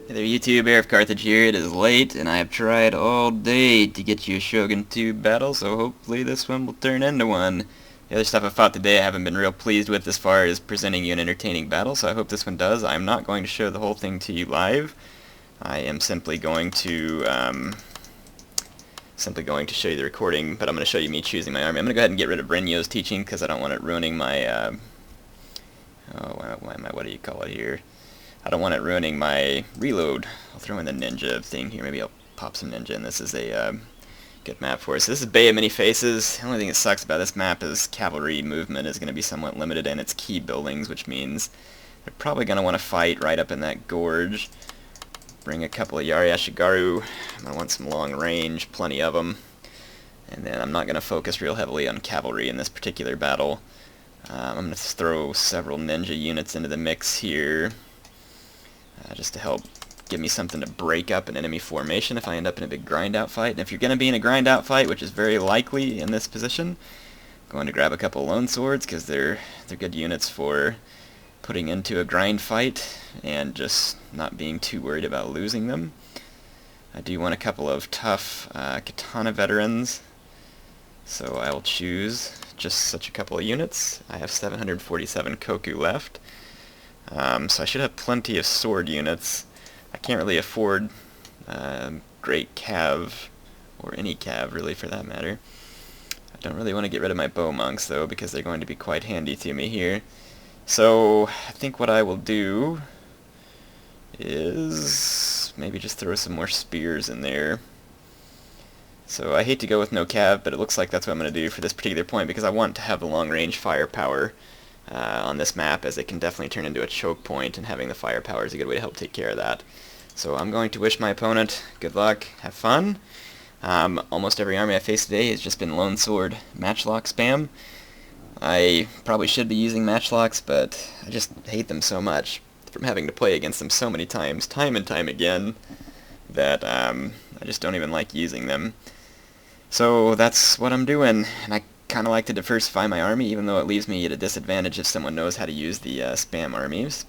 Hey there YouTube, Air of Carthage here. It is late, and I have tried all day to get you a Shogun 2 battle, so hopefully this one will turn into one. The other stuff I fought today I haven't been real pleased with as far as presenting you an entertaining battle, so I hope this one does. I'm not going to show the whole thing to you live. I am simply going to show you the recording, but I'm going to show you me choosing my army. I'm going to go ahead and get rid of Brenyo's teaching because I don't want it ruining my, what do you call it here? I don't want it ruining my reload. I'll throw in the ninja thing here. Maybe I'll pop some ninja, and this is a good map for us. This is Bay of Many Faces. The only thing that sucks about this map is cavalry movement is going to be somewhat limited, and its key buildings, which means they're probably going to want to fight right up in that gorge. Bring a couple of Yari Ashigaru. I'm going to want some long range, plenty of them. And then I'm not going to focus real heavily on cavalry in this particular battle. I'm going to throw several ninja units into the mix here. Just to help give me something to break up an enemy formation if I end up in a big grind-out fight. And if you're going to be in a grind-out fight, which is very likely in this position, I'm going to grab a couple lone swords because they're good units for putting into a grind fight and just not being too worried about losing them. I do want a couple of tough katana veterans, so I will choose just such a couple of units. I have 747 koku left. So I should have plenty of sword units. I can't really afford great cav, or any cav really for that matter. I don't really want to get rid of my bow monks though, because they're going to be quite handy to me here. So I think what I will do is maybe just throw some more spears in there. So I hate to go with no cav, but it looks like that's what I'm going to do for this particular point, because I want to have the long range firepower on this map, as it can definitely turn into a choke point, and having the firepower is a good way to help take care of that. So I'm going to wish my opponent good luck, have fun. Almost every army I faced today has just been lone sword matchlock spam. I probably should be using matchlocks, but I just hate them so much from having to play against them so many times, time and time again, that I just don't even like using them. So that's what I'm doing, and I kind of like to diversify my army, even though it leaves me at a disadvantage if someone knows how to use the spam armies.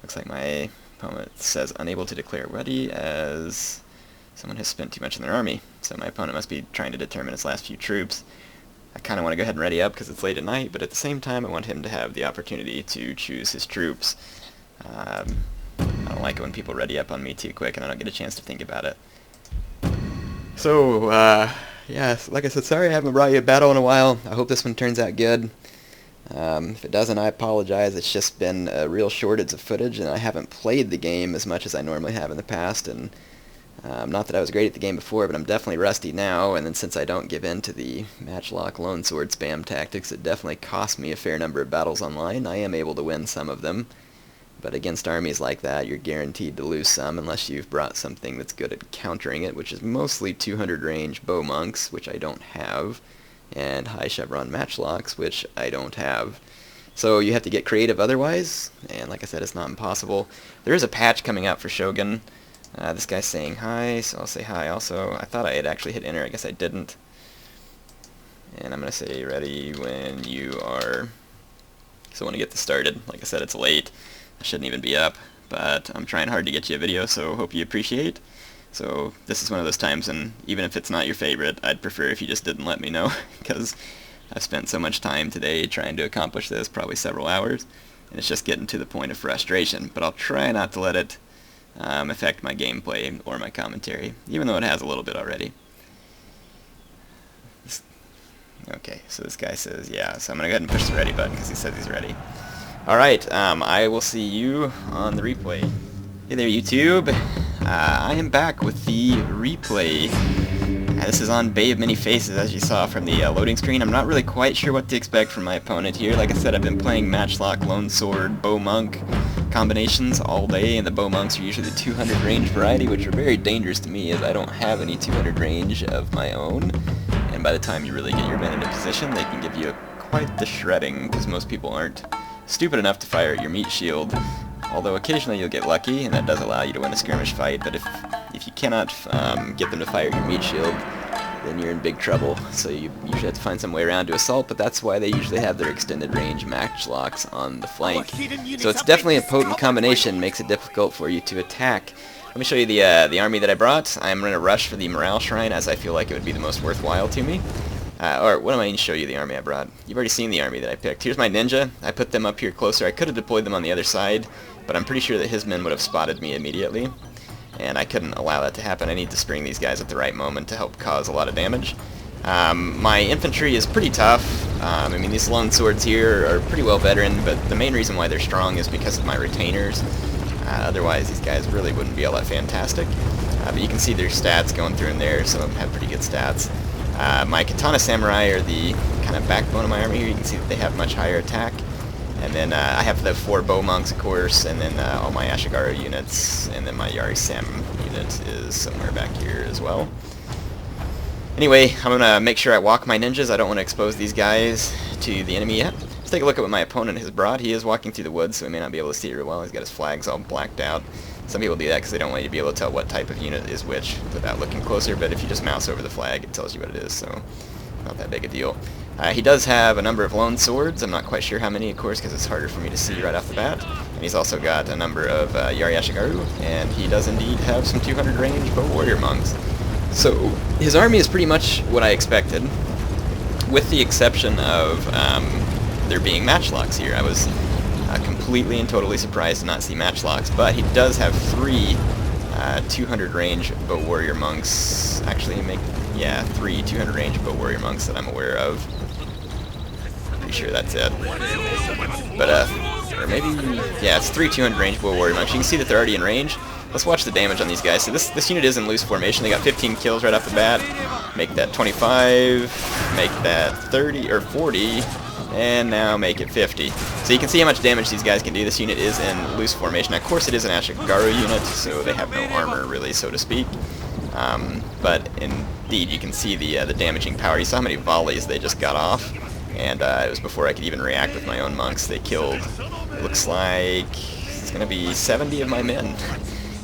Looks like my opponent says unable to declare ready, as someone has spent too much in their army. So my opponent must be trying to determine his last few troops. I kind of want to go ahead and ready up because it's late at night, but at the same time I want him to have the opportunity to choose his troops. I don't like it when people ready up on me too quick and I don't get a chance to think about it. So, yeah, like I said, sorry I haven't brought you a battle in a while. I hope this one turns out good. If it doesn't, I apologize. It's just been a real shortage of footage, and I haven't played the game as much as I normally have in the past. And not that I was great at the game before, but I'm definitely rusty now. And then since I don't give in to the matchlock lone sword spam tactics, it definitely cost me a fair number of battles online. I am able to win some of them. But against armies like that, you're guaranteed to lose some unless you've brought something that's good at countering it, which is mostly 200 range bow monks, which I don't have, and high chevron matchlocks, which I don't have. So you have to get creative otherwise, and like I said, it's not impossible. There is a patch coming out for Shogun. This guy's saying hi, so I'll say hi also. I thought I had actually hit enter, I guess I didn't. And I'm going to say ready when you are. So I want to get this started. Like I said, it's late. I shouldn't even be up, but I'm trying hard to get you a video, so hope you appreciate. So this is one of those times, and even if it's not your favorite, I'd prefer if you just didn't let me know, because I've spent so much time today trying to accomplish this, probably several hours, and it's just getting to the point of frustration. But I'll try not to let it affect my gameplay or my commentary, even though it has a little bit already. Okay, so this guy says yeah, so I'm going to go ahead and push the ready button because he says he's ready. Alright, I will see you on the replay. Hey there YouTube, I am back with the replay. This is on Bay of Many Faces, as you saw from the loading screen. I'm not really quite sure what to expect from my opponent here. Like I said, I've been playing matchlock, lone sword, bow monk combinations all day, and the bow monks are usually the 200 range variety, which are very dangerous to me as I don't have any 200 range of my own. And by the time you really get your men into position, they can give you quite the shredding, because most people aren't stupid enough to fire at your meat shield, although occasionally you'll get lucky, and that does allow you to win a skirmish fight. But if you cannot get them to fire at your meat shield, then you're in big trouble. So you usually have to find some way around to assault, but that's why they usually have their extended range matchlocks on the flank. So it's definitely a potent combination, makes it difficult for you to attack let me show you the army that I brought. I'm going to rush for the morale shrine as I feel like it would be the most worthwhile to me. Or what am I going to show you the army I brought? You've already seen the army that I picked. Here's my ninja. I put them up here closer. I could have deployed them on the other side, but I'm pretty sure that his men would have spotted me immediately, and I couldn't allow that to happen. I need to spring these guys at the right moment to help cause a lot of damage. My infantry is pretty tough. I mean, these lone swords here are pretty well veteran, but the main reason why they're strong is because of my retainers. Otherwise, these guys really wouldn't be all that fantastic. But you can see their stats going through in there. Some of them have pretty good stats. My katana samurai are the kind of backbone of my army here. You can see that they have much higher attack. And then I have the 4 bow monks, of course, and then all my Ashigaru units, and then my Yari Sam unit is somewhere back here as well. Anyway, I'm going to make sure I walk my ninjas. I don't want to expose these guys to the enemy yet. Let's take a look at what my opponent has brought. He is walking through the woods, so he may not be able to see it real well. He's got his flags all blacked out. Some people do that because they don't want you to be able to tell what type of unit is which without looking closer, but if you just mouse over the flag, it tells you what it is, so not that big a deal. He does have a number of lone swords. I'm not quite sure how many, of course, because it's harder for me to see right off the bat. And he's also got a number of Yari Ashigaru, and he does indeed have some 200 range bow warrior monks. So his army is pretty much what I expected, with the exception of there being Matchlocks here. I was completely and totally surprised to not see Matchlocks, but he does have 3 200 range bow warrior monks. Actually, 3 200 range bow warrior monks that I'm aware of. Pretty sure that's it. But or maybe, yeah, it's 3 200 range bow warrior monks. You can see that they're already in range. Let's watch the damage on these guys. So this unit is in loose formation. They got 15 kills right off the bat. Make that 25. Make that 30 or 40. And now make it 50. So you can see how much damage these guys can do. This unit is in loose formation. Now, of course, it is an Ashigaru unit, so they have no armor, really, so to speak. But indeed, you can see the damaging power. You saw how many volleys they just got off, and it was before I could even react with my own monks. They killed, it looks like, it's going to be 70 of my men.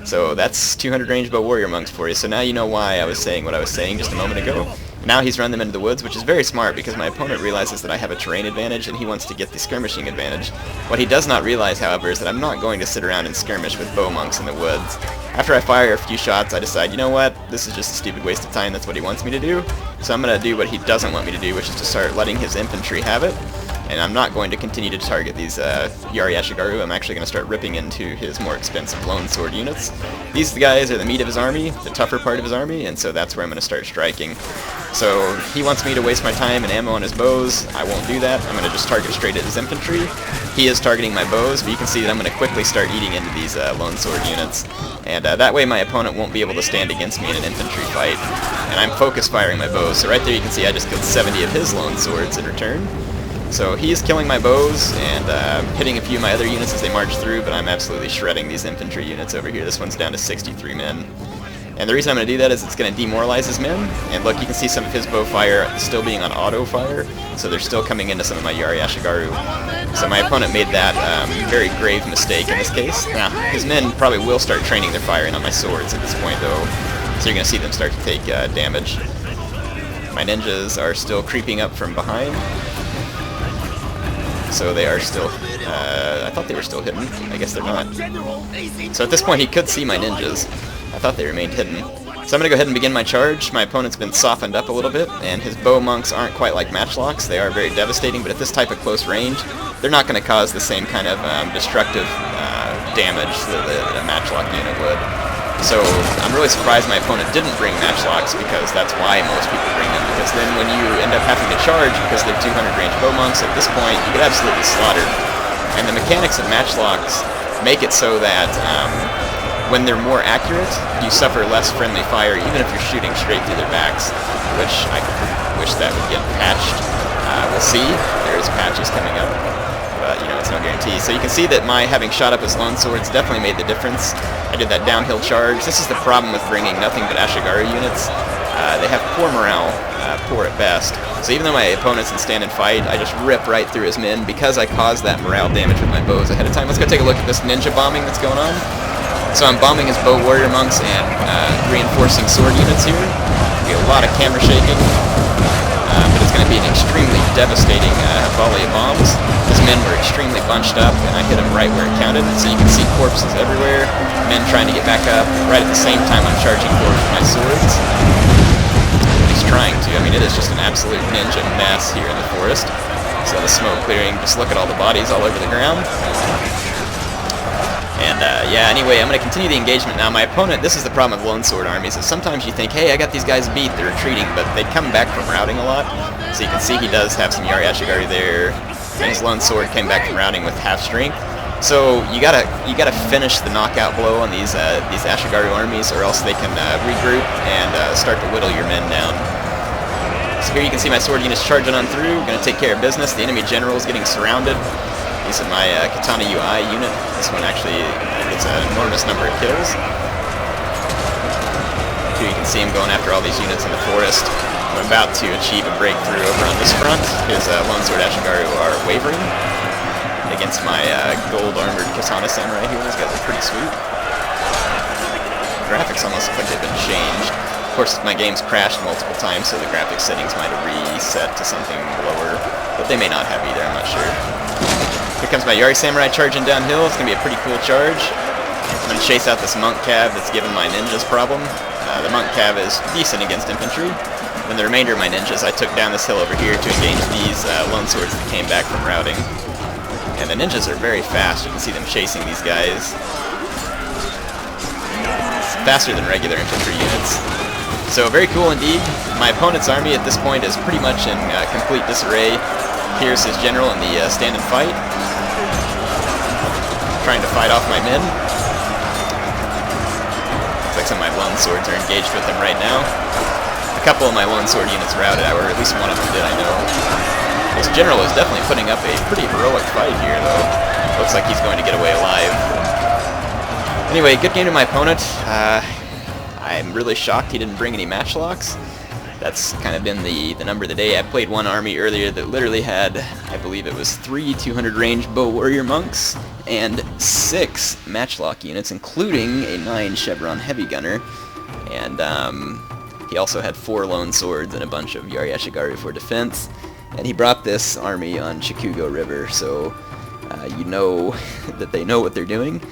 So that's 200 range bow warrior monks for you. So now you know why I was saying what I was saying just a moment ago. Now he's run them into the woods, which is very smart because my opponent realizes that I have a terrain advantage and he wants to get the skirmishing advantage. What he does not realize, however, is that I'm not going to sit around and skirmish with bow monks in the woods. After I fire a few shots, I decide, you know what, this is just a stupid waste of time. That's what he wants me to do. So I'm going to do what he doesn't want me to do, which is to start letting his infantry have it. And I'm not going to continue to target these Yari Ashigaru. I'm actually going to start ripping into his more expensive lone sword units. These guys are the meat of his army, the tougher part of his army, and so that's where I'm going to start striking. So he wants me to waste my time and ammo on his bows. I won't do that. I'm going to just target straight at his infantry. He is targeting my bows, but you can see that I'm going to quickly start eating into these lone sword units. And that way my opponent won't be able to stand against me in an infantry fight. And I'm focus firing my bows. So right there you can see I just killed 70 of his lone swords in return. So he's killing my bows and hitting a few of my other units as they march through, but I'm absolutely shredding these infantry units over here. This one's down to 63 men. And the reason I'm going to do that is it's going to demoralize his men. And look, you can see some of his bow fire still being on auto fire, so they're still coming into some of my Yari Ashigaru. So my opponent made that very grave mistake in this case. Now, his men probably will start training their firing on my swords at this point, though, so you're going to see them start to take damage. My ninjas are still creeping up from behind. So they are still, I thought they were still hidden. I guess they're not. So at this point he could see my ninjas. I thought they remained hidden. So I'm going to go ahead and begin my charge. My opponent's been softened up a little bit, and his bow monks aren't quite like Matchlocks. They are very devastating, but at this type of close range, they're not going to cause the same kind of destructive damage that a Matchlock unit would. So I'm really surprised my opponent didn't bring Matchlocks, because that's why most people bring them, because then when you end up having to charge because they're 200 range bow monks, at this point you get absolutely slaughtered. And the mechanics of Matchlocks make it so that when they're more accurate, you suffer less friendly fire, even if you're shooting straight through their backs, which I wish that would get patched. We'll see. There's patches coming up. But, you know, it's no guarantee. So you can see that my having shot up his lone swords definitely made the difference. I did that downhill charge. This is the problem with bringing nothing but Ashigaru units. They have poor morale, poor at best. So even though my opponent's in stand and fight, I just rip right through his men because I caused that morale damage with my bows ahead of time. Let's go take a look at this ninja bombing that's going on. So I'm bombing his bow warrior monks and reinforcing sword units here. Get a lot of camera shaking. But it's going to be an extremely devastating volley of bombs. His men were extremely bunched up, and I hit them right where it counted, so you can see corpses everywhere. men trying to get back up. Right at the same time I'm charging forward with my swords. At least trying to. I mean, it is just an absolute ninja mess here in the forest. So the smoke clearing, just look at all the bodies all over the ground. And yeah, anyway, I'm going to continue the engagement now. My opponent, this is the problem with lone sword armies, is sometimes you think, hey, I got these guys beat, they're retreating, but they come back from routing a lot. So you can see he does have some Yari Ashigari there, and his lone sword came back from routing with half strength. So you gotta finish the knockout blow on these Ashigaru armies, or else they can regroup and start to whittle your men down. So here you can see my sword units charging on through, going to take care of business. The enemy general is getting surrounded. These are my Katana UI unit. This one actually gets an enormous number of kills. Here you can see him going after all these units in the forest. I'm about to achieve a breakthrough over on this front. His lone sword Ashigaru are wavering against my gold armored Katana samurai here. These guys are pretty sweet. Graphics almost look like they've been changed. Of course, my game's crashed multiple times, so the graphics settings might have reset to something lower, but they may not have either, I'm not sure. Here comes my Yari Samurai charging downhill. It's going to be a pretty cool charge. I'm going to chase out this monk cav that's given my ninjas problem. The monk cav is decent against infantry. Then the remainder of my ninjas I took down this hill over here to engage these lone swords that came back from routing. And the ninjas are very fast. You can see them chasing these guys. Faster than regular infantry units. So very cool indeed. My opponent's army at this point is pretty much in complete disarray. Here's his general in the stand and fight, trying to fight off my men. Looks like some of my lone swords are engaged with him right now. A couple of my lone sword units routed, or at least one of them did, I know. This general is definitely putting up a pretty heroic fight here, though. Looks like he's going to get away alive. Anyway, good game to my opponent. I'm really shocked he didn't bring any matchlocks. That's kind of been the number of the day. I played one army earlier that literally had, I believe it was 3 200 range bow warrior monks and 6 matchlock units, including a 9 chevron heavy gunner. And he also had 4 lone swords and a bunch of Yari Ashigaru for defense. And he brought this army on Chikugo River, so you know that they know what they're doing.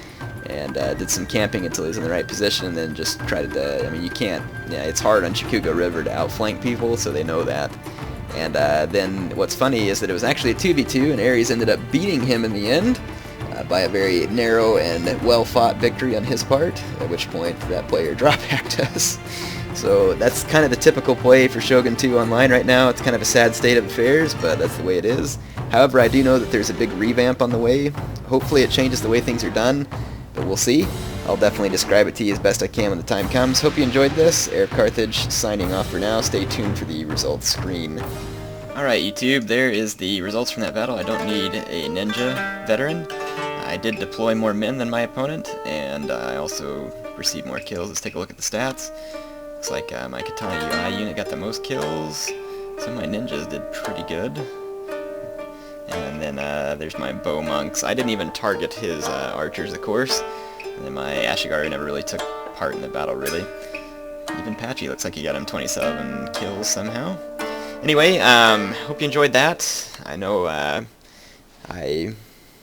And did some camping until he was in the right position, and then just tried to, I mean, you can't, yeah, it's hard on Chikugo River to outflank people, so they know that. And then what's funny is that it was actually a 2v2, and Ares ended up beating him in the end by a very narrow and well-fought victory on his part, at which point that player drop-hacked us. So that's kind of the typical play for Shogun 2 online right now. It's kind of a sad state of affairs, but that's the way it is. However, I do know that there's a big revamp on the way. Hopefully it changes the way things are done. But we'll see. I'll definitely describe it to you as best I can when the time comes. Hope you enjoyed this. Air Carthage signing off for now. Stay tuned for the results screen. Alright YouTube, there is the results from that battle. I don't need a ninja veteran. I did deploy more men than my opponent, and I also received more kills. Let's take a look at the stats. Looks like my Katana UI unit got the most kills. Some of my ninjas did pretty good. And then there's my bow monks. I didn't even target his archers, of course. And then my Ashigaru never really took part in the battle, really. Even Patchy looks like he got him 27 kills somehow. Anyway, hope you enjoyed that. I know I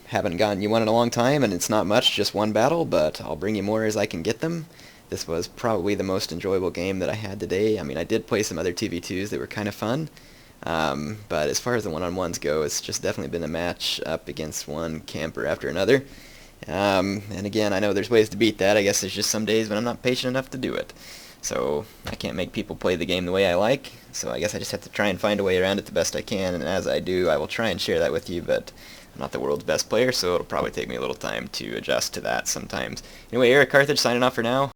haven't gotten you one in a long time, and it's not much, just one battle, but I'll bring you more as I can get them. This was probably the most enjoyable game that I had today. I mean, I did play some other 2v2s that were kind of fun. But as far as the one-on-ones go, it's just definitely been a match up against one camper after another. And again, I know there's ways to beat that. I guess there's just some days when I'm not patient enough to do it. So I can't make people play the game the way I like, so I guess I just have to try and find a way around it the best I can, and as I do, I will try and share that with you, but I'm not the world's best player, so it'll probably take me a little time to adjust to that sometimes. Anyway, Eric Carthage signing off for now.